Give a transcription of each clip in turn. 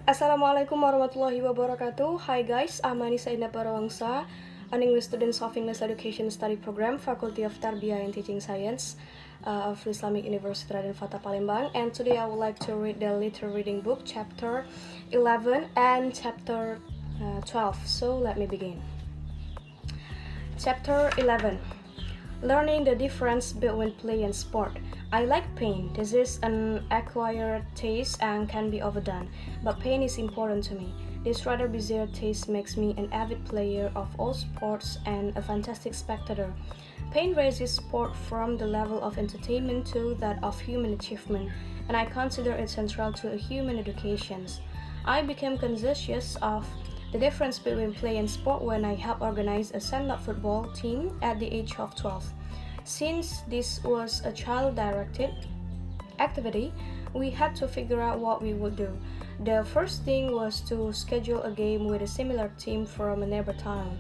Assalamualaikum warahmatullahi wabarakatuh. Hi guys, I'm Annisa Indah Parawangsa, an English student of English Education Study Program, Faculty of Tarbiyah and Teaching Science of Islamic University Raden Fatah Palembang. And today I would like to read the Little Reading Book, Chapter 11 and Chapter 12. So let me begin. Chapter 11. Learning the difference between play and sport. I like pain. This is an acquired taste and can be overdone, but pain is important to me. This rather bizarre taste makes me an avid player of all sports and a fantastic spectator. Pain raises sport from the level of entertainment to that of human achievement, and I consider it central to a human education. I became conscious of the difference between play and sport when I helped organize a stand-up football team at the age of 12. Since this was a child-directed activity, we had to figure out what we would do. The first thing was to schedule a game with a similar team from a neighbor town.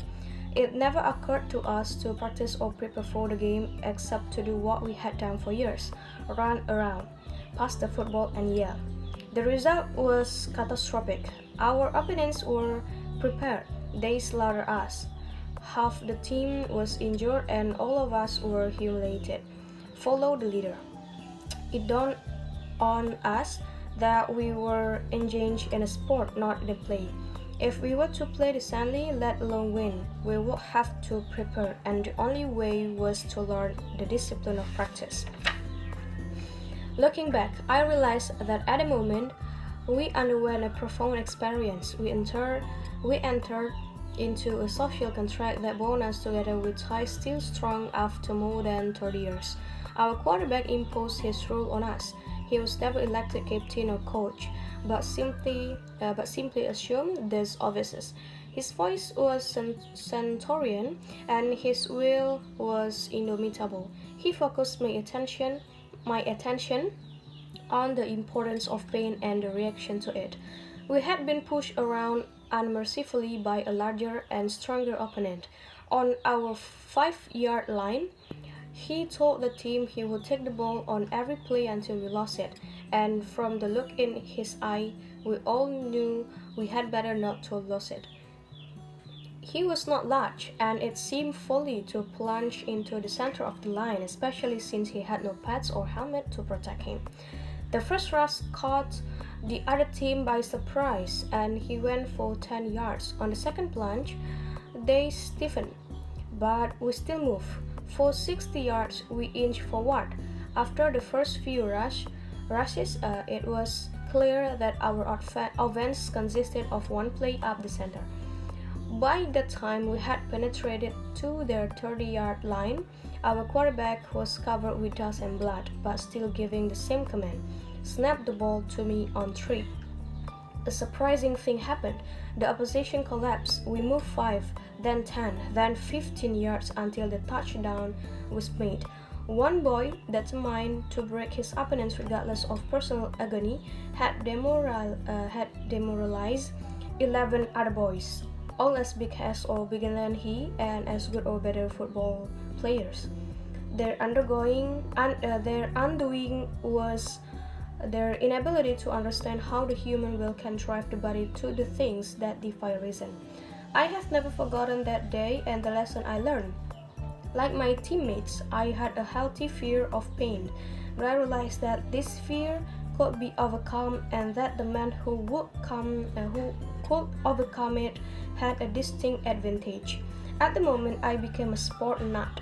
It never occurred to us to practice or prepare for the game except to do what we had done for years: run around, pass the football, and yell. The result was catastrophic. Our opponents were prepared. They slaughtered us. Half the team was injured and all of us were humiliated. Follow the leader. It dawned on us that we were engaged in a sport, not in a play. If we were to play decently, let alone win, we would have to prepare, and the only way was to learn the discipline of practice. Looking back, I realized that at the moment, we underwent a profound experience. We entered into a social contract that bound us together with ties still strong after more than 30 years. Our quarterback imposed his rule on us. He was never elected captain or coach, but simply assumed these offices. His voice was stentorian, and his will was indomitable. He focused my attention on the importance of pain and the reaction to it. We had been pushed around unmercifully by a larger and stronger opponent. On our 5-yard line, he told the team he would take the ball on every play until we lost it, and from the look in his eye, we all knew we had better not to lose it. He was not large, and it seemed folly to plunge into the center of the line, especially since he had no pads or helmet to protect him. The first rush caught the other team by surprise, and he went for 10 yards. On the second plunge, they stiffened, but we still moved. For 60 yards, we inched forward. After the first few rushes, it was clear that our offense consisted of one play up the center. By the time we had penetrated to their 30-yard line, our quarterback was covered with dust and blood, but still giving the same command: snap the ball to me on 3. A surprising thing happened. The opposition collapsed. We moved 5, then 10, then 15 yards until the touchdown was made. One boy, determined to break his opponents regardless of personal agony, had demoralized 11 other boys, all as big as or bigger than he and as good or better football players. Their undoing was their inability to understand how the human will can drive the body to the things that defy reason. I have never forgotten that day and the lesson I learned. Like my teammates, I had a healthy fear of pain, but I realized that this fear could be overcome and that the man who could overcome it had a distinct advantage. At the moment, I became a sport nut.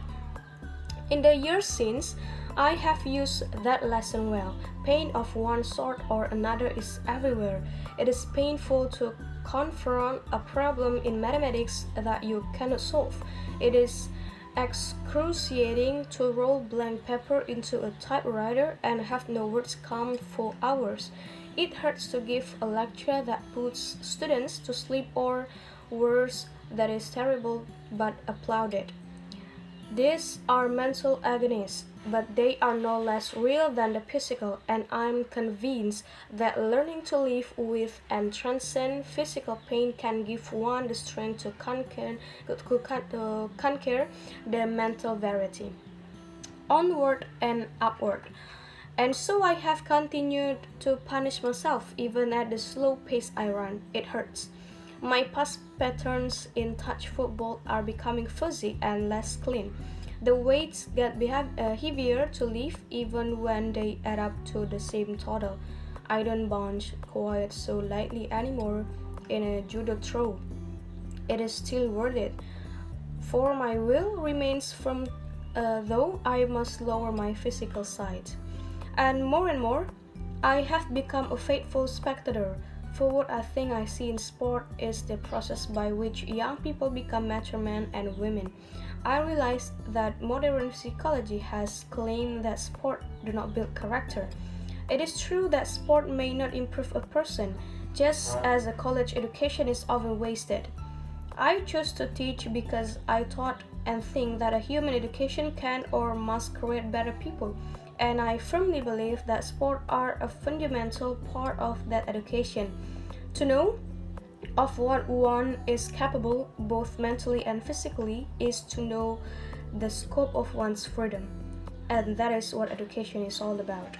In the years since, I have used that lesson well. Pain of one sort or another is everywhere. It is painful to confront a problem in mathematics that you cannot solve. It is excruciating to roll blank paper into a typewriter and have no words come for hours. It hurts to give a lecture that puts students to sleep, or worse, that is terrible but applauded. These are mental agonies, but they are no less real than the physical, and I'm convinced that learning to live with and transcend physical pain can give one the strength to conquer the mental variety. Onward and upward. And so I have continued to punish myself even at the slow pace I run. It hurts. My past patterns in touch football are becoming fuzzy and less clean. The weights get heavier to lift even when they add up to the same total. I don't bounce quite so lightly anymore in a judo throw. It is still worth it, for my will remains firm, though I must lower my physical side. And more, I have become a faithful spectator, for what I think I see in sport is the process by which young people become mature men and women. I realize that modern psychology has claimed that sport do not build character. It is true that sport may not improve a person, just as a college education is often wasted. I chose to teach because I thought and think that a human education can or must create better people, and I firmly believe that sports are a fundamental part of that education. To know of what one is capable, both mentally and physically, is to know the scope of one's freedom, and that is what education is all about.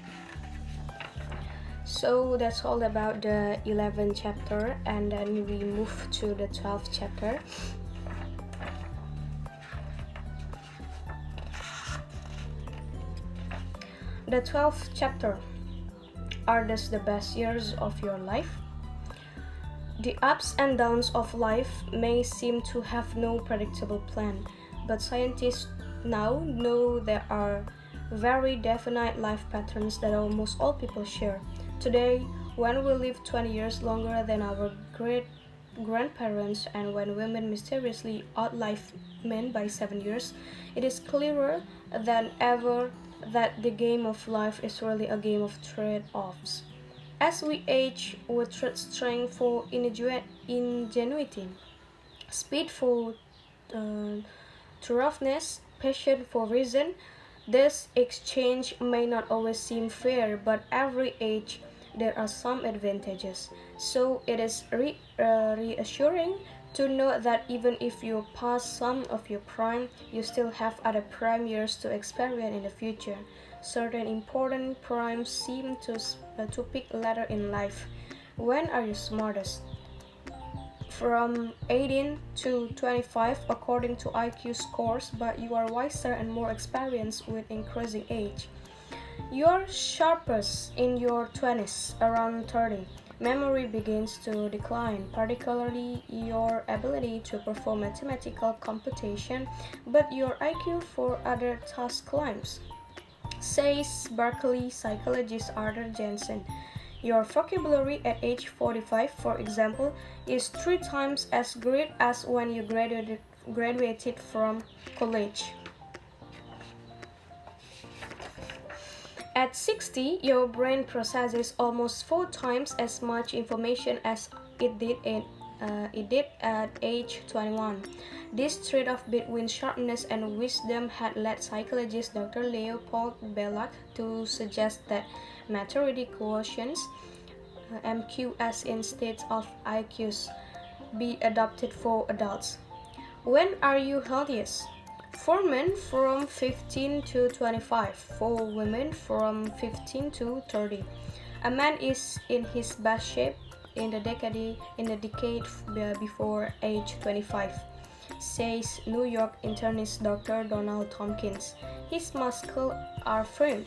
So that's all about the 11th chapter, and then we move to the 12th chapter. The 12th chapter. Are these the best years of your life? The ups and downs of life may seem to have no predictable plan, but scientists now know there are very definite life patterns that almost all people share. Today, when we live 20 years longer than our great grandparents and when women mysteriously outlive men by 7 years, it is clearer than ever that the game of life is really a game of trade-offs. As we age, we trade strength for ingenuity, speed for thoroughness, passion for reason. This exchange may not always seem fair, but every age there are some advantages. So it is reassuring to know that even if you pass some of your prime, you still have other prime years to experience in the future. Certain important primes seem to peak later in life. When are you smartest? From 18 to 25 according to IQ scores, but you are wiser and more experienced with increasing age. You're sharpest in your 20s, around 30. Memory begins to decline, particularly your ability to perform mathematical computation, but your IQ for other tasks climbs, says Berkeley psychologist Arthur Jensen. Your vocabulary at age 45, for example, is 3 times as great as when you graduated from college. At 60, your brain processes almost 4 times as much information as it did at age 21. This trade-off between sharpness and wisdom had led psychologist Dr. Leopold Belloc to suggest that maturity quotients, MQs in states of IQs, be adopted for adults. When are you healthiest? For men from 15 to 25, for women from 15 to 30. A man is in his best shape in the decade before age 25, says New York internist Dr. Donald Tompkins. His muscles are firm,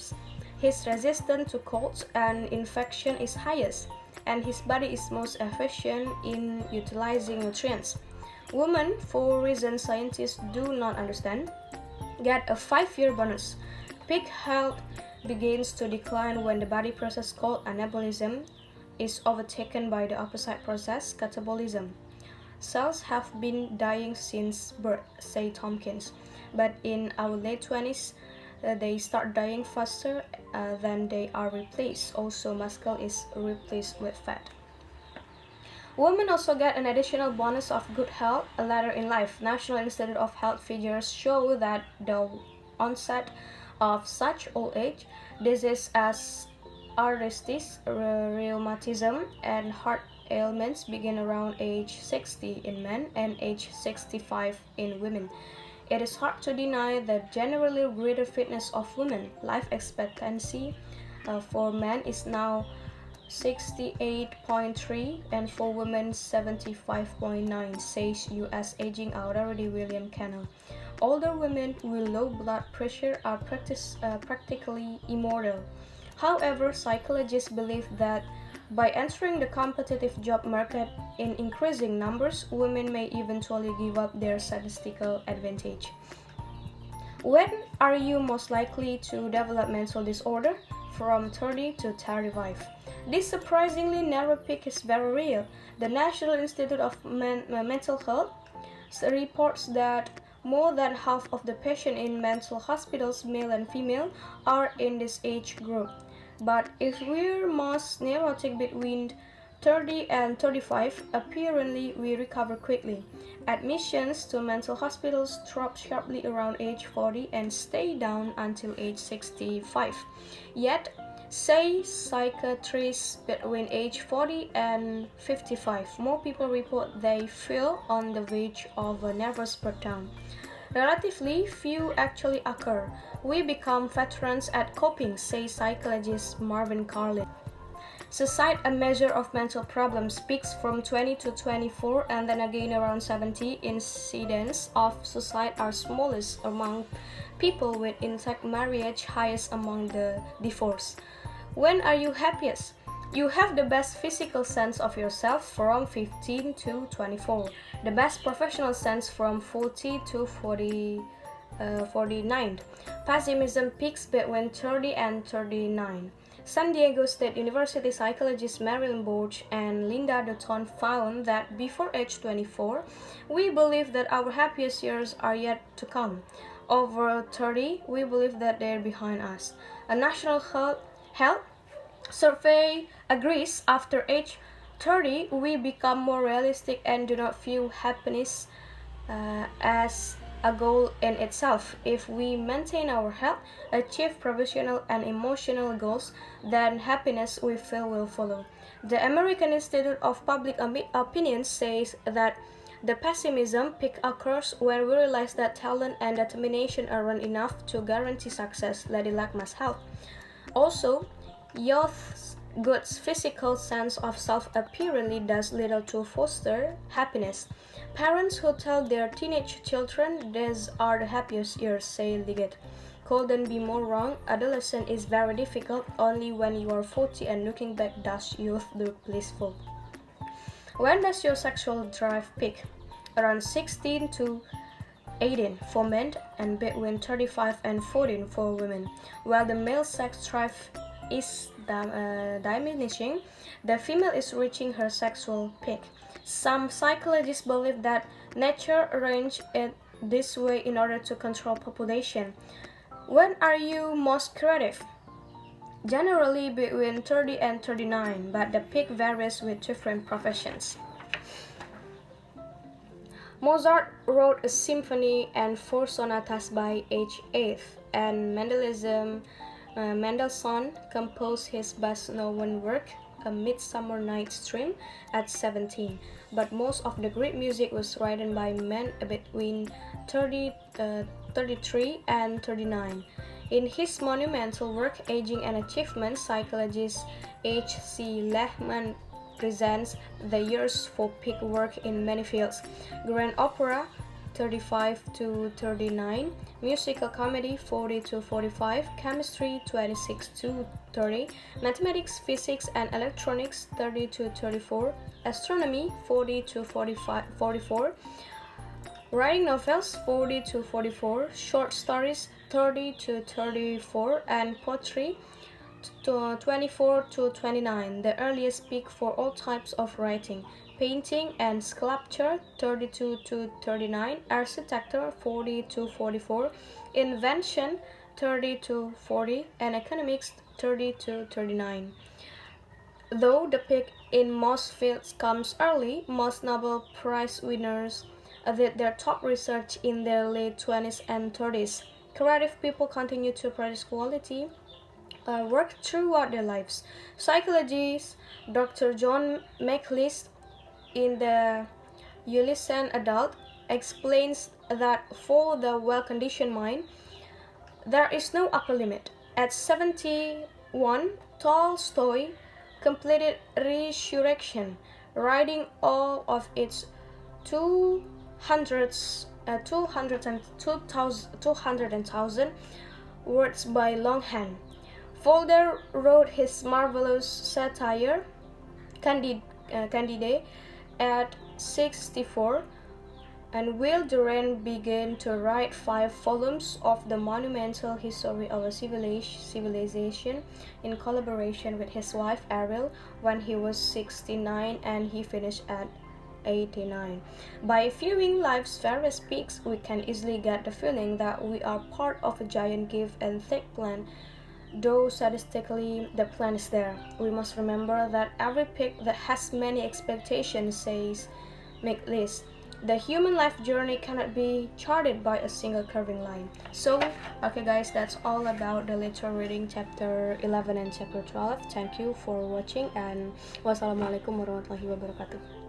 his resistance to colds and infection is highest, and his body is most efficient in utilizing nutrients. Women, for reasons scientists do not understand, get a 5-year bonus. Peak health begins to decline when the body process called anabolism is overtaken by the opposite process, catabolism. Cells have been dying since birth, say Tompkins, but in our late 20s, they start dying faster than they are replaced. Also, muscle is replaced with fat. Women also get an additional bonus of good health later in life. National Institute of Health figures show that the onset of such old age diseases as arthritis, rheumatism, and heart ailments begin around age 60 in men and age 65 in women. It is hard to deny the generally greater fitness of women. Life expectancy for men is now 68.3 and for women 75.9, says U.S. aging authority William Cannell. Older women with low blood pressure are practically immortal. However, psychologists believe that by entering the competitive job market in increasing numbers, women may eventually give up their statistical advantage. When are you most likely to develop mental disorder? From 30 to 35. This surprisingly narrow peak is very real. The National Institute of Mental Health reports that more than half of the patients in mental hospitals, male and female, are in this age group. But if we're most neurotic between 30 and 35, apparently we recover quickly. Admissions to mental hospitals drop sharply around age 40 and stay down until age 65. Yet, say psychiatrists between age 40 and 55, more people report they feel on the verge of a nervous breakdown. Relatively few actually occur. We become veterans at coping, says psychologist Marvin Carlin. Suicide, a measure of mental problems, peaks from 20 to 24 and then again around 70. Incidents of suicide are smallest among people with intact marriage, highest among the divorced. When are you happiest? You have the best physical sense of yourself from 15 to 24, the best professional sense from 40 to 49. Pessimism peaks between 30 and 39. San Diego State University psychologists Marilyn Borch and Linda Dutton found that before age 24, we believe that our happiest years are yet to come. Over 30, we believe that they're behind us. A national health survey agrees after age 30, we become more realistic and do not view happiness as a goal in itself. If we maintain our health, achieve professional and emotional goals, then happiness we feel will follow. The American Institute of Public Opinion says that the pessimism peak occurs when we realize that talent and determination aren't enough to guarantee success, let alone mass health. Also, youth's good physical sense of self apparently does little to foster happiness. Parents who tell their teenage children these are the happiest years, say Liggett, couldn't be more wrong. Adolescence is very difficult. Only when you are 40 and looking back does youth look blissful. When does your sexual drive peak? Around 16 to 18 for men and between 35 and 14 for women. While the male sex drive is diminishing, the female is reaching her sexual peak. Some psychologists believe that nature arranged it this way in order to control population. When are you most creative? Generally between 30 and 39, but the peak varies with different professions. Mozart wrote a symphony and 4 sonatas by age 8, and Mendelssohn composed his best-known work, A Midsummer Night's Dream, at 17. But most of the great music was written by men between 33 and 39. In his monumental work, Aging and Achievement, psychologist H.C. Lehman presents the years for peak work in many fields: grand opera 35 to 39, musical comedy 40 to 45, chemistry 26 to 30, mathematics, physics and electronics 30 to 34, astronomy 40 to 44, writing novels 40 to 44, short stories 30 to 34, and poetry 24 to 29, the earliest peak for all types of writing. Painting and sculpture 32 to 39, architecture 40 to 44, invention 30 to 40, and economics 30 to 39. Though the peak in most fields comes early, most Nobel Prize winners did their top research in their late 20s and 30s. Creative people continue to produce quality work throughout their lives. Psychologist Dr. John McLeish in the Ulysses Adult explains that for the well-conditioned mind, there is no upper limit. At 70, 1. Tolstoy completed Resurrection, writing all of its 200,000 words by longhand. Fulder wrote his marvelous satire, Candide, at 64, and Will Durant began to write 5 volumes of the monumental history of a civilization in collaboration with his wife Ariel when he was 69, and he finished at 89. By viewing life's various peaks, we can easily get the feeling that we are part of a giant give and take plan. Though statistically the plan is there, we must remember that every peak that has many expectations says, make list. The human life journey cannot be charted by a single curving line. So, okay guys, that's all about the literature reading chapter 11 and chapter 12. Thank you for watching, and wassalamualaikum warahmatullahi wabarakatuh.